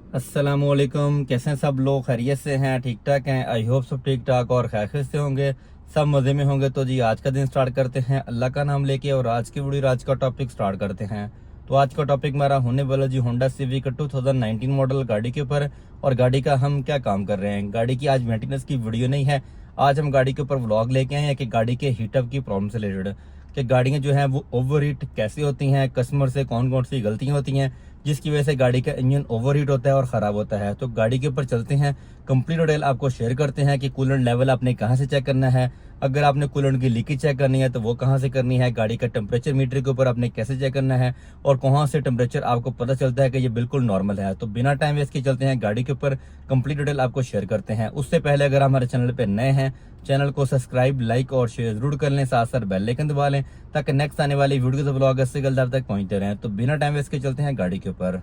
अस्सलामुअलैकुम। कैसे हैं सब लोग? खैरियत से हैं? ठीक ठाक हैं? आई होप सब ठीक ठाक और खैरियत से होंगे, सब मज़े में होंगे। तो जी आज का दिन स्टार्ट करते हैं अल्लाह का नाम लेके और आज की वीडियो आज का टॉपिक स्टार्ट करते हैं। तो आज का टॉपिक मेरा होने वाला जी होंडा सिविक 2019 मॉडल गाड़ी के ऊपर, और गाड़ी का हम क्या काम कर रहे हैं। गाड़ी की आज मेंटेनेंस की वीडियो नहीं है, आज हम गाड़ी के ऊपर व्लॉग लेके आए हैं कि गाड़ी के हीटअप की प्रॉब्लम से रिलेटेड, कि गाड़ियाँ जो हैं वो ओवर हीट कैसे होती हैं, कस्टमर से कौन कौन सी गलतियाँ होती हैं जिसकी वजह से गाड़ी का इंजन ओवरहीट होता है और ख़राब होता है। तो गाड़ी के ऊपर चलते हैं, कंप्लीट डिटेल आपको शेयर करते हैं कि कूलेंट लेवल आपने कहां से चेक करना है, अगर आपने कूलेंट की लीकेज चेक करनी है तो वो कहां से करनी है, गाड़ी का टेम्परेचर मीटर के ऊपर आपने कैसे चेक करना है और कहां से टेम्परेचर आपको पता चलता है कि ये बिल्कुल नॉर्मल है। तो बिना टाइम वेस्ट के चलते हैं गाड़ी के ऊपर, कंप्लीट डिटेल आपको शेयर करते हैं। उससे पहले अगर हमारे चैनल पर नए हैं, चैनल को सब्सक्राइब, लाइक और शेयर जरूर कर लें, साथ साथ बेल आइकन दबा लें ताकि नेक्स्ट आने वाली वीडियो के ब्लॉग इससे जल्द आप तक पहुंचते रहें। तो बिना टाइम वेस्ट के चलते हैं गाड़ी के ऊपर।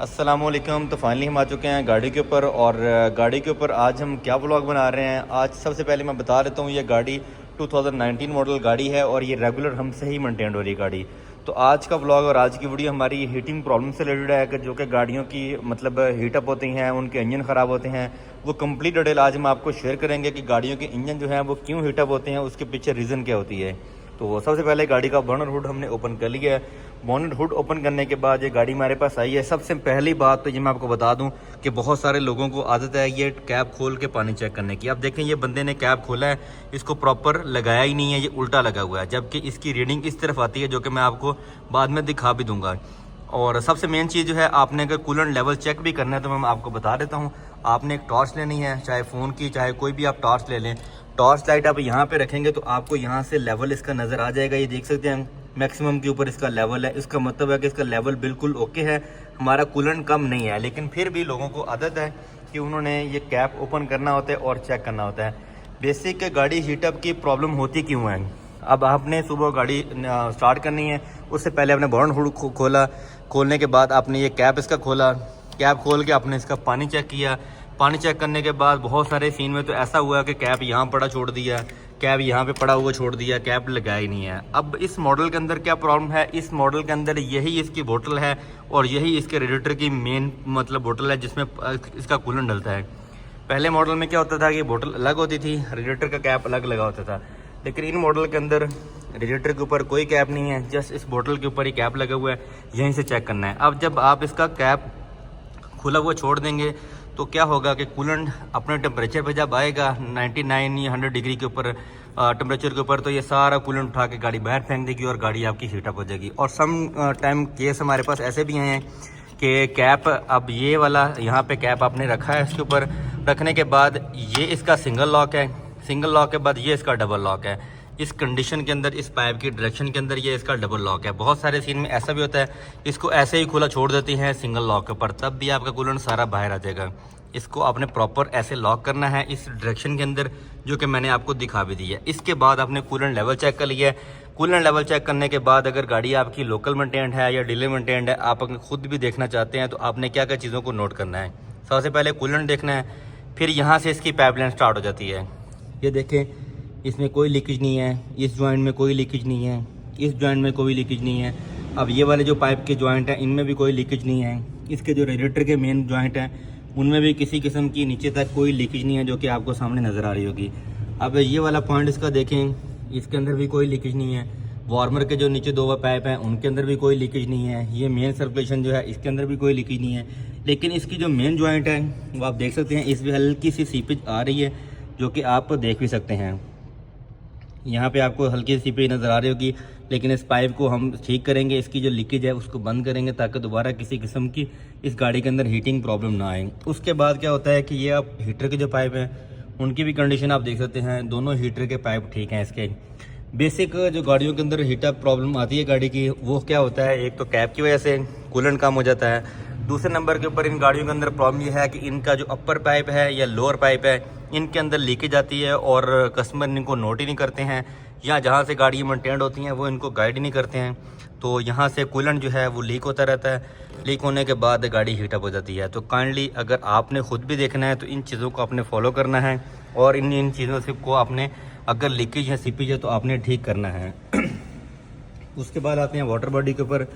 अस्सलामुअलैकुम। तो फाइनली हम आ चुके हैं गाड़ी के ऊपर, और गाड़ी के ऊपर आज हम क्या व्लॉग बना रहे हैं। आज सबसे पहले मैं बता देता हूँ, ये गाड़ी 2019 मॉडल गाड़ी है और ये रेगुलर हमसे ही मेंटेन हो रही गाड़ी। तो आज का व्लॉग और आज की वीडियो हमारी हीटिंग प्रॉब्लम से रिलेटेड है कि जो कि गाड़ियों की मतलब हीटअप होती हैं, उनके इंजन ख़राब होते हैं। वो कंप्लीट डिटेल आज हम आपको शेयर करेंगे कि गाड़ियों के इंजन जो हैं वो क्यों हीटअप होते हैं, उसके पीछे रीज़न क्या होती है। तो सबसे पहले गाड़ी का बॉनट हुड हमने ओपन कर लिया है। बॉनट हुड ओपन करने के बाद ये गाड़ी हमारे पास आई है। सबसे पहली बात तो ये मैं आपको बता दूं कि बहुत सारे लोगों को आदत है ये कैप खोल के पानी चेक करने की। अब देखें, ये बंदे ने कैप खोला है, इसको प्रॉपर लगाया ही नहीं है, ये उल्टा लगा हुआ है, जबकि इसकी रीडिंग इस तरफ आती है, जो कि मैं आपको बाद में दिखा भी दूंगा। और सबसे मेन चीज़ जो है, आपने अगर कूलेंट लेवल चेक भी करना है तो मैं आपको बता देता हूँ। आपने एक टॉर्च लेनी है, चाहे फ़ोन की चाहे कोई भी आप टॉर्च ले लें। टॉर्च लाइट आप यहाँ पे रखेंगे तो आपको यहाँ से लेवल इसका नज़र आ जाएगा। ये देख सकते हैं मैक्सिमम के ऊपर इसका लेवल है। इसका मतलब है कि इसका लेवल बिल्कुल ओके है, हमारा कूलेंट कम नहीं है। लेकिन फिर भी लोगों को आदत है कि उन्होंने ये कैप ओपन करना होता है और चेक करना होता है। बेसिक गाड़ी हीटअप की प्रॉब्लम होती क्यों है। अब आपने सुबह गाड़ी स्टार्ट करनी है, उससे पहले आपने बॉनट हुड खोला। खोलने के बाद आपने ये कैप इसका खोला, कैप खोल के आपने इसका पानी चेक किया। पानी चेक करने के बाद बहुत सारे सीन में तो ऐसा हुआ कि कैप यहाँ पड़ा छोड़ दिया, कैप यहाँ पे पड़ा हुआ छोड़ दिया, कैप लगाया ही नहीं है। अब इस मॉडल के अंदर क्या प्रॉब्लम है, इस मॉडल के अंदर यही इसकी बोतल है और यही इसके रेडिएटर की मेन मतलब बोतल है जिसमें इसका कूलेंट डलता है। पहले मॉडल में क्या होता था कि बोतल अलग होती थी, रेडिएटर का कैप अलग लगा होता था। लेकिन इन मॉडल के अंदर रेडिएटर के ऊपर कोई कैप नहीं है, जस्ट इस बोतल के ऊपर ही कैप लगा हुआ है, यहीं से चेक करना है। अब जब आप इसका कैप खुला हुआ छोड़ देंगे तो क्या होगा कि कूलेंट अपने टेम्परेचर पे जब आएगा 99 या 100 डिग्री के ऊपर टेम्परेचर के ऊपर, तो ये सारा कूलेंट उठा के गाड़ी बाहर फेंक देगी और गाड़ी आपकी हीटअप हो जाएगी। और सम टाइम केस हमारे पास ऐसे भी हैं कि कैप, अब ये वाला यहाँ पे कैप आपने रखा है, इसके ऊपर रखने के बाद ये इसका सिंगल लॉक है, सिंगल लॉक के बाद ये इसका डबल लॉक है। इस कंडीशन के अंदर, इस पाइप की डायरेक्शन के अंदर ये इसका डबल लॉक है। बहुत सारे सीन में ऐसा भी होता है, इसको ऐसे ही खुला छोड़ देती हैं सिंगल लॉक के ऊपर, तब भी आपका कूलेंट सारा बाहर आ जाएगा। इसको आपने प्रॉपर ऐसे लॉक करना है इस डायरेक्शन के अंदर, जो कि मैंने आपको दिखा भी दी है। इसके बाद आपने कूलेंट लेवल चेक कर लिया है। कूलेंट लेवल चेक करने के बाद अगर गाड़ी आपकी लोकल मेंटेन्ड है या डीलर मेंटेन्ड है, आप अगर खुद भी देखना चाहते हैं तो आपने क्या क्या चीज़ों को नोट करना है। सबसे पहले कूलेंट देखना है, फिर यहाँ से इसकी पाइपलाइन स्टार्ट हो जाती है। ये देखें, इसमें कोई लीकेज नहीं है, इस जॉइंट में कोई लीकेज नहीं है, इस जॉइंट में कोई लीकेज नहीं है। अब ये वाले जो पाइप के जॉइंट हैं इनमें भी कोई लीकेज नहीं है। इसके जो रेडिएटर के मेन जॉइंट हैं उनमें भी किसी किस्म की नीचे तक कोई लीकेज नहीं है, जो कि आपको सामने नज़र आ रही होगी। अब ये वाला पॉइंट इसका देखें, इसके अंदर भी कोई लीकेज नहीं है। वार्मर के जो नीचे दो पाइप हैं उनके अंदर भी कोई लीकेज नहीं है। ये मेन सर्कुलेशन जो है इसके अंदर भी कोई लीकेज नहीं है। लेकिन इसकी जो मेन जॉइंट है वो आप देख सकते हैं, इसमें हल्की सी सीपेज आ रही है, जो कि आप देख भी सकते हैं। यहाँ पे आपको हल्की सी सीपेज नज़र आ रही होगी, लेकिन इस पाइप को हम ठीक करेंगे, इसकी जो लीकेज है उसको बंद करेंगे ताकि दोबारा किसी किस्म की इस गाड़ी के अंदर हीटिंग प्रॉब्लम ना आए। उसके बाद क्या होता है कि ये आप हीटर के जो पाइप हैं उनकी भी कंडीशन आप देख सकते हैं, दोनों हीटर के पाइप ठीक हैं। इसके बेसिक जो गाड़ियों के अंदर हीटअप प्रॉब्लम आती है गाड़ी की, वो क्या होता है, एक तो कैप की वजह से कूलेंट कम हो जाता है। दूसरे नंबर के ऊपर इन गाड़ियों के अंदर प्रॉब्लम ये है कि इनका जो अपर पाइप है या लोअर पाइप है, इनके अंदर लीकेज आती है और कस्टमर इनको नोट ही नहीं करते हैं, या जहाँ से गाड़ी मेंटेन्ड होती हैं वो इनको गाइड ही नहीं करते हैं। तो यहाँ से कूलेंट जो है वो लीक होता रहता है, लीक होने के बाद गाड़ी हीटअप हो जाती है। तो काइंडली अगर आपने खुद भी देखना है तो इन चीज़ों को आपने फॉलो करना है, और इन चीज़ों से को आपने अगर लीकेज है सीपेज है तो आपने ठीक करना है। उसके बाद आते हैं वाटर बॉडी के ऊपर।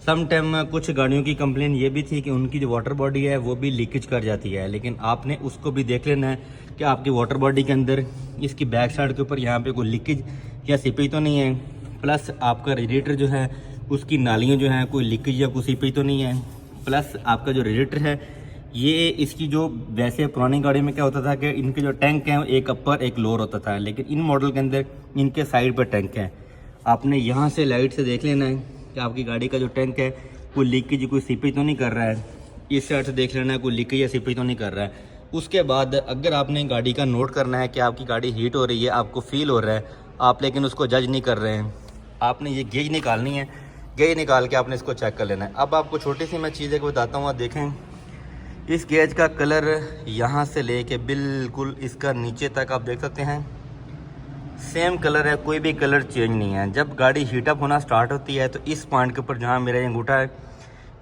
सम टाइम कुछ गाड़ियों की कंप्लेन ये भी थी कि उनकी जो वाटर बॉडी है वो भी लीकेज कर जाती है, लेकिन आपने उसको भी देख लेना है कि आपकी वाटर बॉडी के अंदर इसकी बैक साइड के ऊपर यहाँ पे कोई लीकेज या सीपेज तो नहीं है, प्लस आपका रेडिएटर जो है उसकी नालियाँ जो हैं कोई लीकेज या कोई सीपेज तो नहीं है, प्लस आपका जो रेडिएटर है ये इसकी जो वैसे पुरानी गाड़ी में क्या होता था कि इनके जो टैंक हैं एक अपर एक लोअर होता था, लेकिन इन मॉडल के अंदर इनके साइड पर टैंक है। आपने यहाँ से लाइट से देख लेना है कि आपकी गाड़ी का जो टैंक है कोई लीकेज कोई सीपेज तो नहीं कर रहा है। इस साइड से देख लेना है कोई लीकेज या सीपेज तो नहीं कर रहा है। उसके बाद अगर आपने गाड़ी का नोट करना है कि आपकी गाड़ी हीट हो रही है, आपको फील हो रहा है, आप लेकिन उसको जज नहीं कर रहे हैं, आपने ये गेज निकालनी है, गेज निकाल के आपने इसको चेक कर लेना है। अब आपको छोटी सी मैं चीज़ें को बताता हूँ, आप देखें इस गेज का कलर यहाँ से लेके बिल्कुल इसका नीचे तक आप देख सकते हैं सेम कलर है, कोई भी कलर चेंज नहीं है। जब गाड़ी हीटअप होना स्टार्ट होती है तो इस पॉइंट के ऊपर जहाँ मेरा ये अंगूठा है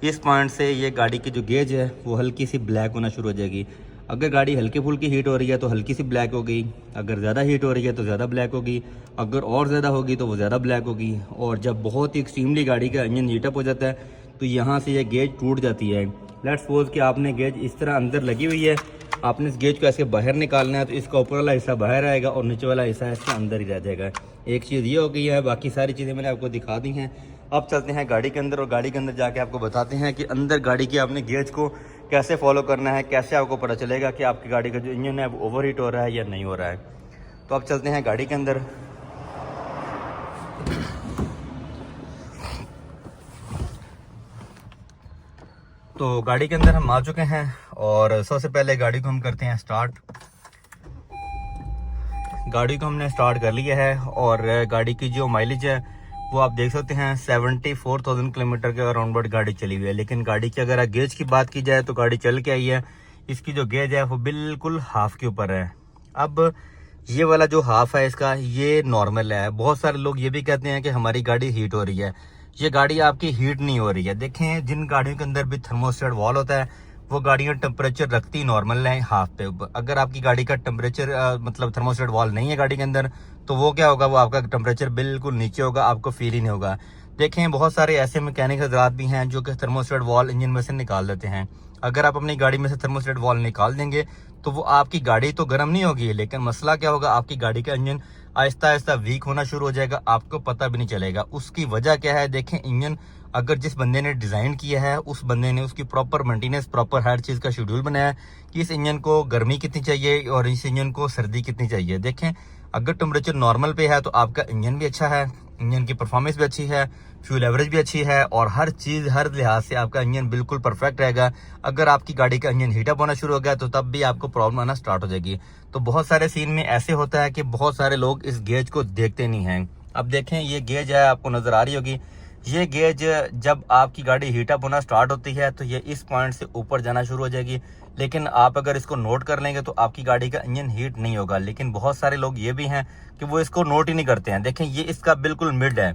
इस पॉइंट से ये गाड़ी की जो गेज है वो हल्की सी ब्लैक होना शुरू हो जाएगी। अगर गाड़ी हल्की फुल्की हीट हो रही है तो हल्की सी ब्लैक होगी, अगर ज़्यादा हीट हो रही है तो ज़्यादा ब्लैक होगी, अगर और ज़्यादा होगी तो वो ज़्यादा ब्लैक होगी। और जब बहुत ही एक्सट्रीमली गाड़ी का इंजन हीटअप हो जाता है तो यहाँ से ये गेज टूट जाती है। लेट्स सपोज कि आपने गेज इस तरह अंदर लगी हुई है, आपने इस गेज को ऐसे बाहर निकालना है तो इसका ऊपर वाला हिस्सा बाहर आएगा और नीचे वाला हिस्सा इसके अंदर ही रह जाएगा। एक चीज़ ये हो गई है, बाकी सारी चीज़ें मैंने आपको दिखा दी हैं। अब चलते हैं गाड़ी के अंदर और गाड़ी के अंदर जाके आपको बताते हैं कि अंदर गाड़ी की आपने गेज को कैसे फॉलो करना है, कैसे आपको पता चलेगा कि आपकी गाड़ी का जो इंजन है वो ओवर हीट हो रहा है या नहीं हो रहा है। तो अब चलते हैं गाड़ी के अंदर। तो गाड़ी के अंदर हम आ चुके हैं और सबसे पहले गाड़ी को हम करते हैं स्टार्ट। गाड़ी को हमने स्टार्ट कर लिया है और गाड़ी की जो माइलेज है वो आप देख सकते हैं 74,000 किलोमीटर के अराउंड बट गाड़ी चली हुई है। लेकिन गाड़ी की अगर गेज की बात की जाए तो गाड़ी चल के आई है, इसकी जो गेज है वो बिल्कुल हाफ के ऊपर है। अब ये वाला जो हाफ है इसका ये नॉर्मल है। बहुत सारे लोग ये भी कहते हैं कि हमारी गाड़ी हीट हो रही है, ये गाड़ी आपकी हीट नहीं हो रही है। देखें जिन गाड़ियों के अंदर भी थर्मोस्टेट वॉल होता है वो गाड़ियाँ टेम्परेचर रखती नॉर्मल है हाफ पे। अगर आपकी गाड़ी का टेम्परेचर मतलब थर्मोस्टेट वॉल नहीं है गाड़ी के अंदर तो वो क्या होगा, वो आपका टेम्परेचर बिल्कुल नीचे होगा, आपको फील ही नहीं होगा। देखें बहुत सारे ऐसे मैकेनिक हजरात भी हैं जो कि थर्मोस्टेट वॉल इंजन में से निकाल देते हैं। अगर आप अपनी गाड़ी में से थर्मोस्टेट वॉल निकाल देंगे तो वो आपकी गाड़ी तो गर्म नहीं होगी, लेकिन मसला क्या होगा, आपकी गाड़ी का इंजन आहिस्ता आहिस्ता वीक होना शुरू हो जाएगा, आपको पता भी नहीं चलेगा। उसकी वजह क्या है, देखें इंजन अगर जिस बंदे ने डिज़ाइन किया है उस बंदे ने उसकी प्रॉपर मेंटेनेंस प्रॉपर हर चीज़ का शेड्यूल बनाया कि इस इंजन को गर्मी कितनी चाहिए और इस इंजन को सर्दी कितनी चाहिए। देखें अगर टेम्परेचर नॉर्मल पे है तो आपका इंजन भी अच्छा है, इंजन की परफॉर्मेंस भी अच्छी है, फ्यूल एवरेज भी अच्छी है और हर चीज़ हर लिहाज से आपका इंजन बिल्कुल परफेक्ट रहेगा। अगर आपकी गाड़ी का इंजन हीटअप होना शुरू हो गया तो तब भी आपको प्रॉब्लम आना स्टार्ट हो जाएगी। तो बहुत सारे सीन में ऐसे होता है कि बहुत सारे लोग इस गेज को देखते नहीं हैं। अब देखें ये गेज है, आपको नज़र आ रही होगी, ये गेज जब आपकी गाड़ी हीटअप होना स्टार्ट होती है तो ये इस पॉइंट से ऊपर जाना शुरू हो जाएगी। लेकिन आप अगर इसको नोट कर लेंगे तो आपकी गाड़ी का इंजन हीट नहीं होगा। लेकिन बहुत सारे लोग ये भी हैं कि वो इसको नोट ही नहीं करते हैं। देखें ये इसका बिल्कुल मिड है,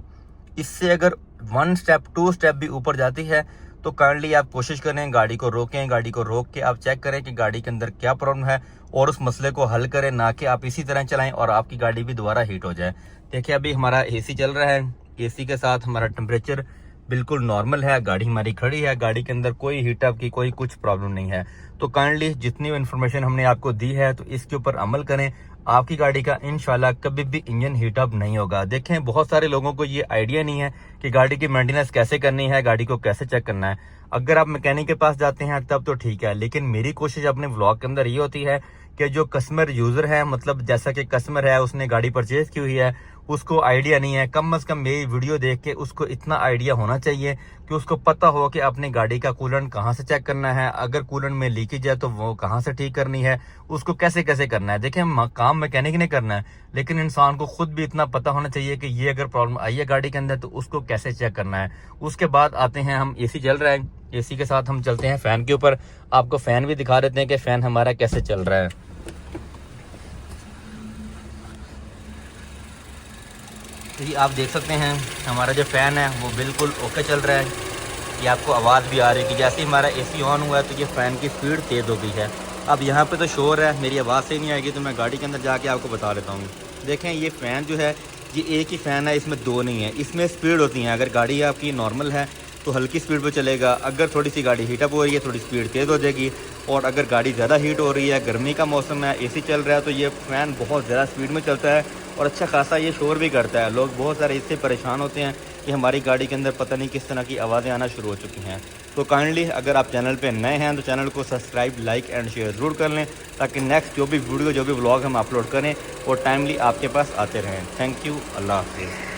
इससे अगर 1 स्टेप 2 स्टेप भी ऊपर जाती है तो काइंडली आप कोशिश करें गाड़ी को रोकें, गाड़ी को रोक के आप चेक करें कि गाड़ी के अंदर क्या प्रॉब्लम है और उस मसले को हल करें, ना कि आप इसी तरह चलाएं और आपकी गाड़ी भी दोबारा हीट हो जाए। देखिए अभी हमारा एसी चल रहा है, एसी के साथ हमारा टेम्परेचर बिल्कुल नॉर्मल है, गाड़ी हमारी खड़ी है, गाड़ी के अंदर कोई हीटअप की कोई कुछ प्रॉब्लम नहीं है। तो काइंडली जितनी इन्फॉर्मेशन हमने आपको दी है तो इसके ऊपर अमल करें, आपकी गाड़ी का इंशाल्लाह कभी भी इंजन हीटअप नहीं होगा। देखें बहुत सारे लोगों को ये आइडिया नहीं है कि गाड़ी की मेंटेनेंस कैसे करनी है, गाड़ी को कैसे चेक करना है। अगर आप मैकेनिक के पास जाते हैं तब तो ठीक है, लेकिन मेरी कोशिश अपने व्लॉग के अंदर ये होती है कि जो कस्टमर यूजर है, मतलब जैसा कि कस्टमर है उसने गाड़ी परचेज की हुई है, उसको आइडिया नहीं है, कम से कम मेरी वीडियो देख के उसको इतना आइडिया होना चाहिए कि उसको पता हो कि अपनी गाड़ी का कूलेंट कहाँ से चेक करना है, अगर कूलेंट में लीकेज है तो वो कहाँ से ठीक करनी है, उसको कैसे कैसे करना है। देखें काम मैकेनिक ने करना है, लेकिन इंसान को खुद भी इतना पता होना चाहिए कि ये अगर प्रॉब्लम आई है गाड़ी के अंदर तो उसको कैसे चेक करना है। उसके बाद आते हैं हम एसी चल रहा है, एसी के साथ हम चलते हैं फैन के ऊपर, आपको फैन भी दिखा देते हैं कि फैन हमारा कैसे चल रहा है। ये आप देख सकते हैं हमारा जो फ़ैन है वो बिल्कुल ओके चल रहा है। ये आपको आवाज़ भी आ रही है कि जैसे ही हमारा एसी ऑन हुआ है तो ये फ़ैन की स्पीड तेज़ हो गई है। अब यहाँ पे तो शोर है, मेरी आवाज़ से नहीं आएगी तो मैं गाड़ी के अंदर जाके आपको बता देता हूँ। देखें ये फ़ैन जो है ये एक ही फ़ैन है, इसमें 2 नहीं है, इसमें स्पीड होती है। अगर गाड़ी आपकी नॉर्मल है तो हल्की स्पीड पे चलेगा। अगर थोड़ी सी गाड़ी हीटअप हो रही है, थोड़ी स्पीड तेज़ हो जाएगी। और अगर गाड़ी ज़्यादा हीट हो रही है, गर्मी का मौसम है, एसी चल रहा है, तो ये फ़ैन बहुत ज़्यादा स्पीड में चलता है और अच्छा खासा ये शोर भी करता है। लोग बहुत सारे इससे परेशान होते हैं कि हमारी गाड़ी के अंदर पता नहीं किस तरह की आवाज़ें आना शुरू हो चुकी हैं। तो काइंडली अगर आप चैनल पे नए हैं तो चैनल को सब्सक्राइब, लाइक एंड शेयर ज़रूर कर लें, ताकि नेक्स्ट जो भी वीडियो, जो भी व्लॉग हम अपलोड करें वो टाइमली आपके पास आते रहें। थैंक यू, अल्लाह हाफिज़।